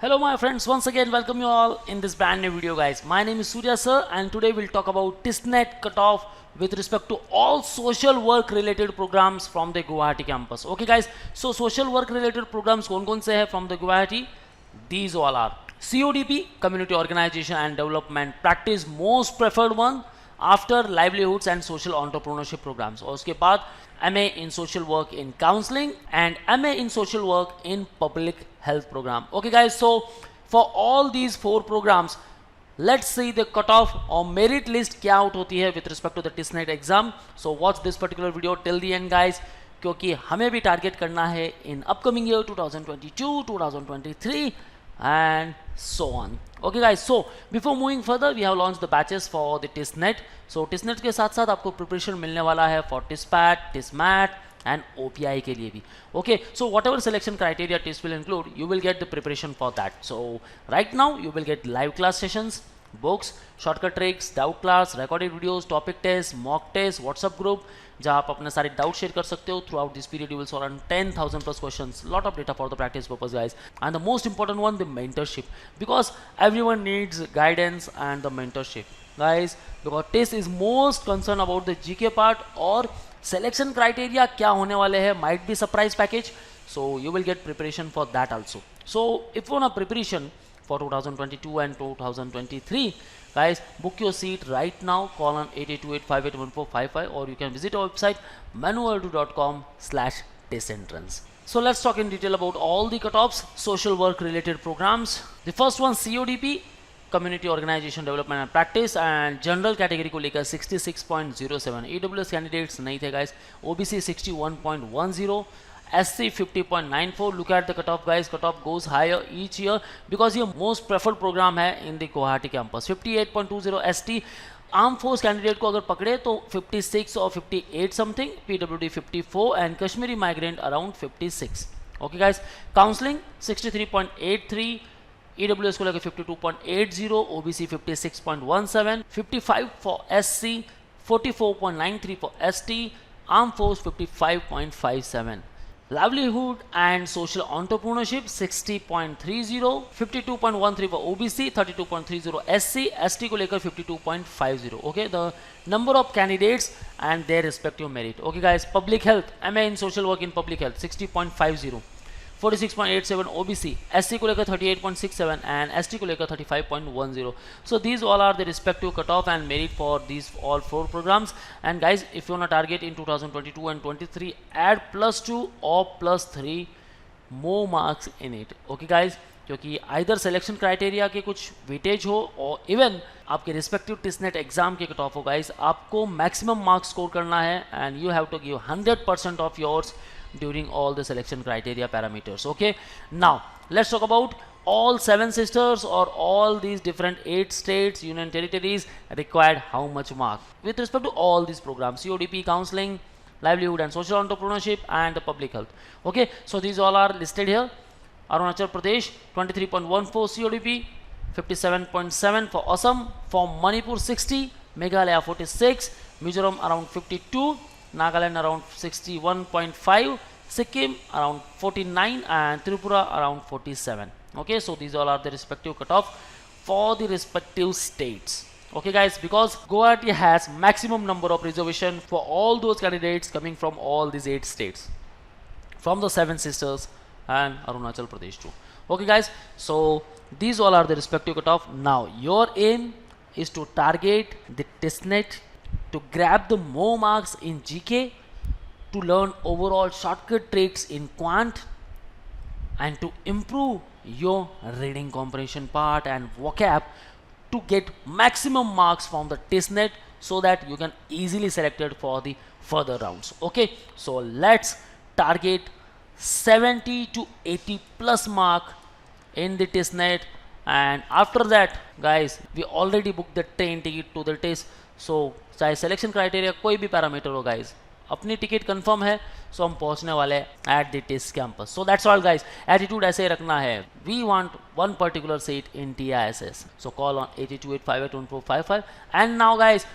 Hello my friends, once again welcome you all in this brand new video guys. My name is Surya sir and today we'll talk about TISNET cutoff with respect to all social work related programs from the Guwahati campus. Okay guys, so social work related programs कौन-कौन से हैं from the Guwahati? These all are CODP, Community Organization and Development Practice, most preferred one after livelihoods and social entrepreneurship programs. और उसके बाद MA in social work in counseling and MA in social work in public health program. Okay guys, so for all these four programs, let's see the cutoff or merit list क्या out होती है with respect to the TISNET exam. So watch this particular video till the end guys, क्योंकि हमें भी target करना है in upcoming year 2022, 2023 and so on. Okay guys, so before moving further we have launched the batches for the TISNET. So TISNET के साथ साथ आपको preparation मिलने वाला है for TISPAT, TISMAT and OPI के लिए भी. Okay, so whatever selection criteria TIS will include, you will get the preparation for that. So right now you will get live class sessions, books, shortcut tricks, doubt class, recorded videos, topic tests, mock tests, WhatsApp group जहाँ आप अपने सारे doubt share कर सकते हो. Through out this period you will solve around 10,000 plus questions, lot of data for the practice purpose guys. And the most important one, the mentorship, because everyone needs guidance and the mentorship guys, because TIS is most concerned about the GK part और selection criteria क्या होने वाले हैं, might be surprise package, so you will get preparation for that also. So if you want a preparation for 2022 and 2023 guys, book your seat right now. Call on 8828581455 or you can visit our website manuurdu.com/tisentrance. So let's talk in detail about all the cutoffs, social work related programs. The first one CODP, Community Organization Development and Practice, and general category को लेकर 66.07, EWS candidates नहीं थे guys, OBC 61.10, SC 50.94. look at the cutoff guys, cutoff goes higher each year because ये most preferred program है in the Guwahati campus. 58.20 ST, arm force candidate को अगर पकड़े तो 56 और 58 something, PWD 54 and Kashmiri migrant around 56. Okay guys, counselling 63.83, EWS को लेकर 52.80, OBC 56.17, 55 for SC, 44.93 for ST, arm force 55.57. livelihood and social entrepreneurship 60.30, 52.13 for OBC, 32.30 SC, ST को लेकर 52.50. okay, the number of candidates and their respective merit. okay guys, public health, MA in social work in public health 60.50, 46.87 OBC, SC को लेकर 38.67 and ST को लेकर 35.10. So these all are the respective cutoff and merit for these all four programs. And guys, if you want to target in 2022 and 23, add +2 or +3 more marks in it. okay guys, क्योंकि either selection criteria के कुछ weightage हो और even आपके respective TISSNET exam के cut off हो guys, आपको maximum marks score करना है and you have to give 100% ऑफ yours during all the selection criteria parameters. okay, now let's talk about all 7 sisters or all these different 8 states, union territories required how much mark with respect to all these programs: CODP, counseling, livelihood and social entrepreneurship and the public health. okay, so these all are listed here. Arunachal Pradesh 23.14 CODP, 57.7 for Assam, for Manipur 60, Meghalaya 46, Mizoram around 52, Nagaland around 61.5, Sikkim around 49 and Tripura around 47. okay, so these all are the respective cutoff for the respective states. okay guys, because Guwahati has maximum number of reservation for all those candidates coming from all these 8 states, from the 7 sisters and Arunachal Pradesh too. okay guys, so these all are the respective cutoff. Now your aim is to target the TISNET to grab the more marks in GK, to learn overall shortcut tricks in quant, and to improve your reading comprehension part and vocab to get maximum marks from the TISNET so that you can easily selected for the further rounds. okay, so let's target 70 to 80 plus mark in the TISNET, and after that guys, we already booked the train ticket to the TIS. so चाहे selection criteria कोई भी parameter हो guys, अपनी ticket confirm है, सो हम पहुंचने वाले at the TISS campus. So that's all guys, attitude ऐसे ही रखना है. We want one particular seat in TISS. So call on 8285814455. And now guys,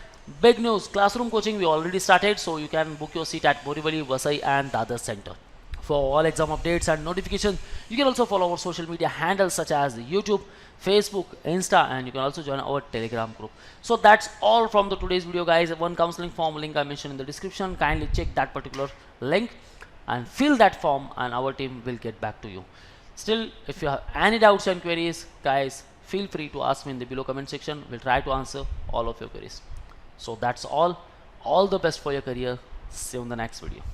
big news, classroom coaching we already started, so you can book your seat at Borivali, Vasai and Dadar centre. For all exam updates and notifications, you can also follow our social media handles such as YouTube, Facebook, Insta, and you can also join our Telegram group. So that's all from the today's video, guys. One counseling form link I mentioned in the description. Kindly check that particular link and fill that form, and our team will get back to you. Still, if you have any doubts and queries, guys, feel free to ask me in the below comment section. We'll try to answer all of your queries. So that's all. All the best for your career. See you in the next video.